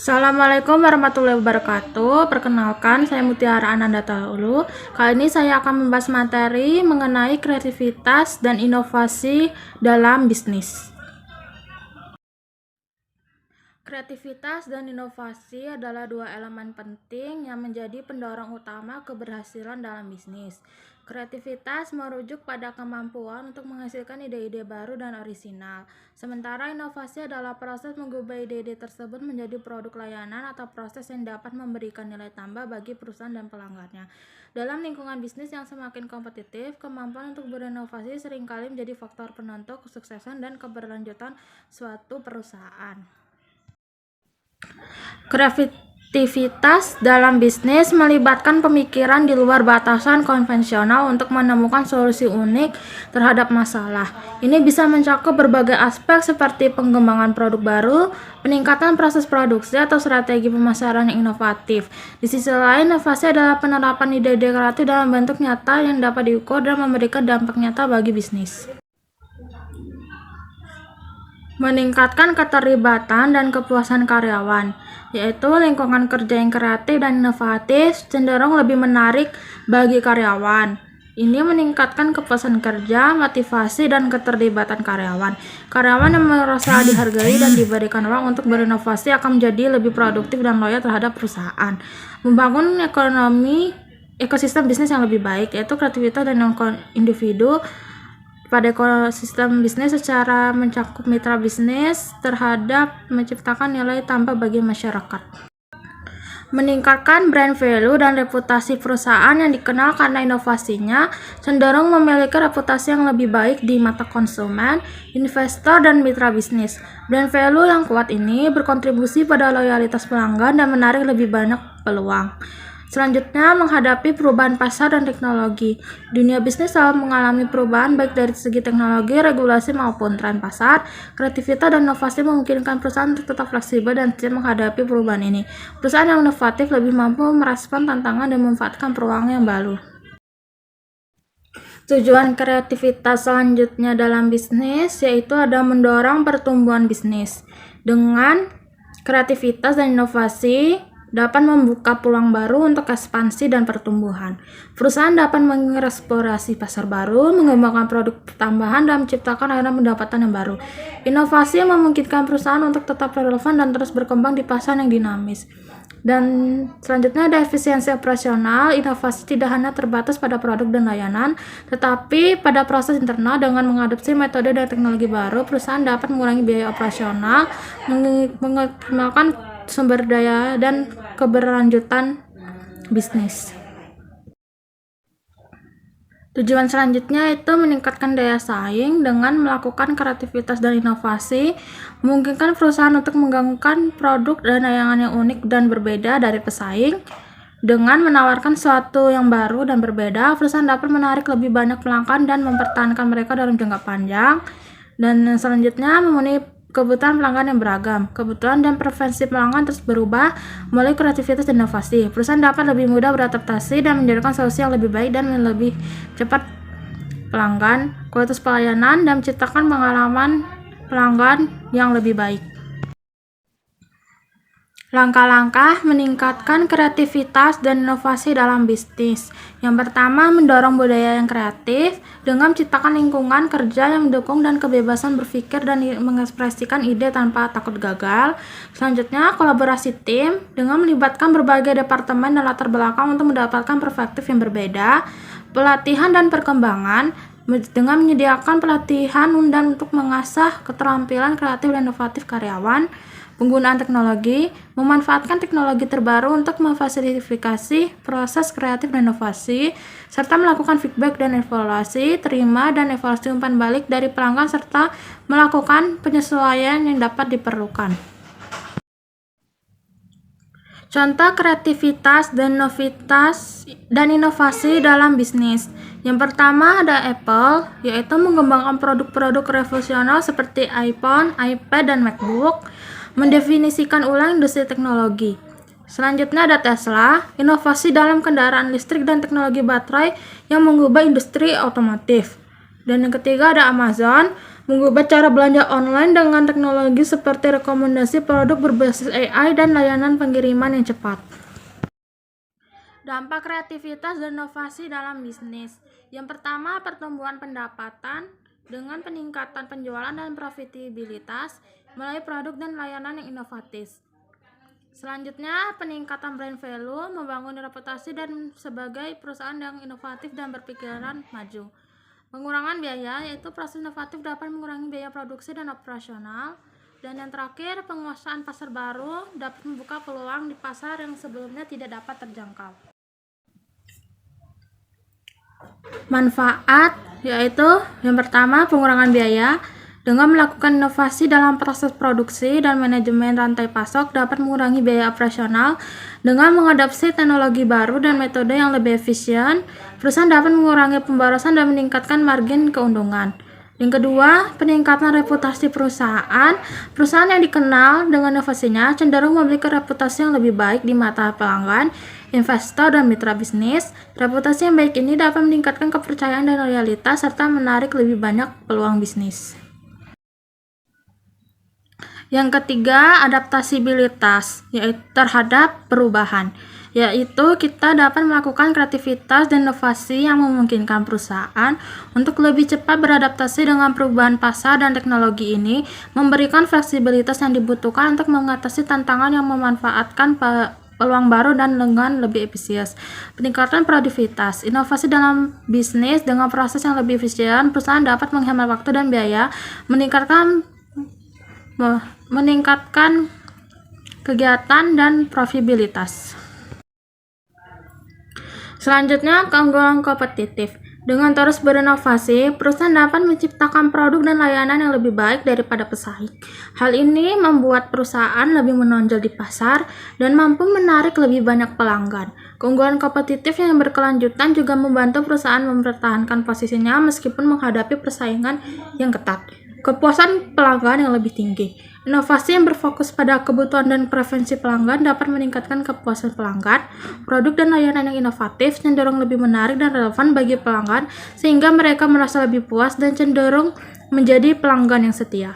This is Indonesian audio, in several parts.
Assalamualaikum warahmatullahi wabarakatuh. Perkenalkan, saya Mutiara Ananda Taulu. Kali ini saya akan membahas materi mengenai kreativitas dan inovasi dalam bisnis. Kreativitas dan inovasi adalah dua elemen penting yang menjadi pendorong utama keberhasilan dalam bisnis. Kreativitas merujuk pada kemampuan untuk menghasilkan ide-ide baru dan orisinal. Sementara inovasi adalah proses mengubah ide-ide tersebut menjadi produk layanan atau proses yang dapat memberikan nilai tambah bagi perusahaan dan pelanggannya. Dalam lingkungan bisnis yang semakin kompetitif, kemampuan untuk berinovasi seringkali menjadi faktor penentu kesuksesan dan keberlanjutan suatu perusahaan. Kreativitas dalam bisnis melibatkan pemikiran di luar batasan konvensional untuk menemukan solusi unik terhadap masalah. Ini bisa mencakup berbagai aspek seperti pengembangan produk baru, peningkatan proses produksi, atau strategi pemasaran yang inovatif. Di sisi lain, inovasi adalah penerapan ide-ide kreatif dalam bentuk nyata yang dapat diukur dan memberikan dampak nyata bagi bisnis. Meningkatkan keterlibatan dan kepuasan karyawan, yaitu lingkungan kerja yang kreatif dan inovatif cenderung lebih menarik bagi karyawan. Ini meningkatkan kepuasan kerja, motivasi, dan keterlibatan karyawan. Karyawan yang merasa dihargai dan diberikan ruang untuk berinovasi akan menjadi lebih produktif dan loyal terhadap perusahaan. Membangun ekosistem bisnis yang lebih baik, yaitu kreativitas dan individu pada ekosistem bisnis secara mencakup mitra bisnis terhadap menciptakan nilai tambah bagi masyarakat. Meningkatkan brand value dan reputasi perusahaan yang dikenal karena inovasinya cenderung memiliki reputasi yang lebih baik di mata konsumen, investor, dan mitra bisnis. Brand value yang kuat ini berkontribusi pada loyalitas pelanggan dan menarik lebih banyak peluang. Selanjutnya, menghadapi perubahan pasar dan teknologi. Dunia bisnis selalu mengalami perubahan baik dari segi teknologi, regulasi, maupun tren pasar. Kreativitas dan inovasi memungkinkan perusahaan untuk tetap fleksibel dan siap menghadapi perubahan ini. Perusahaan yang inovatif lebih mampu merespon tantangan dan memanfaatkan peluang yang baru. Tujuan kreativitas selanjutnya dalam bisnis yaitu ada mendorong pertumbuhan bisnis. Dengan kreativitas dan inovasi dapat membuka peluang baru untuk ekspansi dan pertumbuhan. Perusahaan dapat mengeksplorasi pasar baru, mengembangkan produk tambahan, dan menciptakan akhirnya pendapatan yang baru. Inovasi yang memungkinkan perusahaan untuk tetap relevan dan terus berkembang di pasar yang dinamis. Dan selanjutnya ada efisiensi operasional. Inovasi tidak hanya terbatas pada produk dan layanan, tetapi pada proses internal. Dengan mengadopsi metode dan teknologi baru, perusahaan dapat mengurangi biaya operasional, mengoptimalkan sumber daya, dan keberlanjutan bisnis. Tujuan selanjutnya itu meningkatkan daya saing. Dengan melakukan kreativitas dan inovasi, memungkinkan perusahaan untuk mengembangkan produk dan layanan yang unik dan berbeda dari pesaing. Dengan menawarkan sesuatu yang baru dan berbeda, perusahaan dapat menarik lebih banyak pelanggan dan mempertahankan mereka dalam jangka panjang. Dan selanjutnya, memenuhi kebutuhan pelanggan yang beragam. Kebutuhan dan preferensi pelanggan terus berubah melalui kreativitas dan inovasi. Perusahaan dapat lebih mudah beradaptasi dan menjadikan solusi yang lebih baik dan lebih cepat pelanggan, kualitas pelayanan, dan menciptakan pengalaman pelanggan yang lebih baik. Langkah-langkah meningkatkan kreativitas dan inovasi dalam bisnis. Yang pertama, mendorong budaya yang kreatif dengan menciptakan lingkungan kerja yang mendukung dan kebebasan berpikir dan mengekspresikan ide tanpa takut gagal. Selanjutnya, kolaborasi tim dengan melibatkan berbagai departemen dan latar belakang untuk mendapatkan perspektif yang berbeda. Pelatihan dan perkembangan dengan menyediakan pelatihan dan untuk mengasah keterampilan kreatif dan inovatif karyawan. Penggunaan teknologi, memanfaatkan teknologi terbaru untuk memfasilitasi proses kreatif dan inovasi, serta melakukan feedback dan evaluasi, terima dan evaluasi umpan balik dari pelanggan, serta melakukan penyesuaian yang dapat diperlukan. Contoh kreativitas dan inovasi dalam bisnis. Yang pertama ada Apple, yaitu mengembangkan produk-produk revolusioner seperti iPhone, iPad, dan MacBook, mendefinisikan ulang industri teknologi. Selanjutnya ada Tesla, inovasi dalam kendaraan listrik dan teknologi baterai yang mengubah industri otomotif. Dan yang ketiga ada Amazon, mengubah cara belanja online dengan teknologi seperti rekomendasi produk berbasis AI dan layanan pengiriman yang cepat. Dampak kreativitas dan inovasi dalam bisnis. Yang pertama, pertumbuhan pendapatan dengan peningkatan penjualan dan profitabilitas melalui produk dan layanan yang inovatif. Selanjutnya, peningkatan brand value, membangun reputasi dan sebagai perusahaan yang inovatif dan berpikiran maju. Pengurangan biaya, yaitu proses inovatif dapat mengurangi biaya produksi dan operasional. Dan yang terakhir, penguasaan pasar baru dapat membuka peluang di pasar yang sebelumnya tidak dapat terjangkau. Manfaat, yaitu yang pertama, pengurangan biaya. Dengan melakukan inovasi dalam proses produksi dan manajemen rantai pasok dapat mengurangi biaya operasional. Dengan mengadopsi teknologi baru dan metode yang lebih efisien, perusahaan dapat mengurangi pemborosan dan meningkatkan margin keuntungan. Yang kedua, peningkatan reputasi perusahaan. Perusahaan yang dikenal dengan inovasinya cenderung memiliki reputasi yang lebih baik di mata pelanggan, investor, dan mitra bisnis. Reputasi yang baik ini dapat meningkatkan kepercayaan dan loyalitas serta menarik lebih banyak peluang bisnis. Yang ketiga, adaptabilitas, yaitu terhadap perubahan, yaitu kita dapat melakukan kreativitas dan inovasi yang memungkinkan perusahaan untuk lebih cepat beradaptasi dengan perubahan pasar dan teknologi ini, memberikan fleksibilitas yang dibutuhkan untuk mengatasi tantangan yang memanfaatkan peluang baru dan dengan lebih efisien. Peningkatan produktivitas, inovasi dalam bisnis dengan proses yang lebih efisien, perusahaan dapat menghemat waktu dan biaya, meningkatkan kegiatan dan profitabilitas. Selanjutnya, keunggulan kompetitif. Dengan terus berinovasi, perusahaan dapat menciptakan produk dan layanan yang lebih baik daripada pesaing. Hal ini membuat perusahaan lebih menonjol di pasar dan mampu menarik lebih banyak pelanggan. Keunggulan kompetitif yang berkelanjutan juga membantu perusahaan mempertahankan posisinya meskipun menghadapi persaingan yang ketat. Kepuasan pelanggan yang lebih tinggi. Inovasi yang berfokus pada kebutuhan dan preferensi pelanggan dapat meningkatkan kepuasan pelanggan. Produk dan layanan yang inovatif cenderung lebih menarik dan relevan bagi pelanggan sehingga mereka merasa lebih puas dan cenderung menjadi pelanggan yang setia.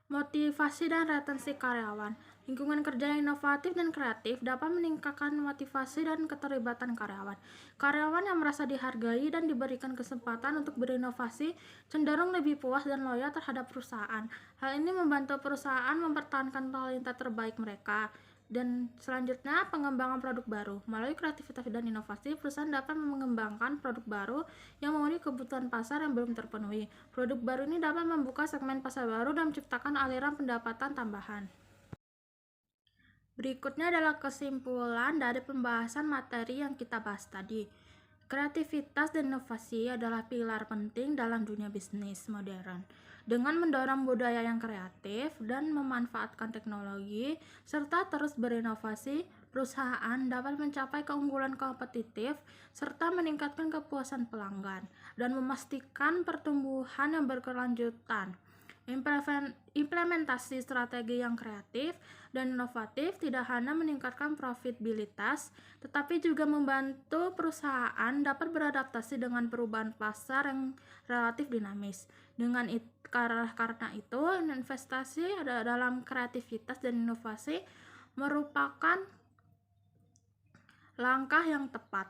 Motivasi dan retensi karyawan. Lingkungan kerja yang inovatif dan kreatif dapat meningkatkan motivasi dan keterlibatan karyawan. Karyawan yang merasa dihargai dan diberikan kesempatan untuk berinovasi cenderung lebih puas dan loyal terhadap perusahaan. Hal ini membantu perusahaan mempertahankan talenta terbaik mereka. Dan selanjutnya, pengembangan produk baru. Melalui kreativitas dan inovasi, perusahaan dapat mengembangkan produk baru yang memenuhi kebutuhan pasar yang belum terpenuhi. Produk baru ini dapat membuka segmen pasar baru dan menciptakan aliran pendapatan tambahan. Berikutnya adalah kesimpulan dari pembahasan materi yang kita bahas tadi. Kreativitas dan inovasi adalah pilar penting dalam dunia bisnis modern. Dengan mendorong budaya yang kreatif dan memanfaatkan teknologi, serta terus berinovasi, perusahaan dapat mencapai keunggulan kompetitif serta meningkatkan kepuasan pelanggan dan memastikan pertumbuhan yang berkelanjutan. Implementasi strategi yang kreatif dan inovatif tidak hanya meningkatkan profitabilitas, tetapi juga membantu perusahaan dapat beradaptasi dengan perubahan pasar yang relatif dinamis. Karena itu, investasi dalam kreativitas dan inovasi merupakan langkah yang tepat.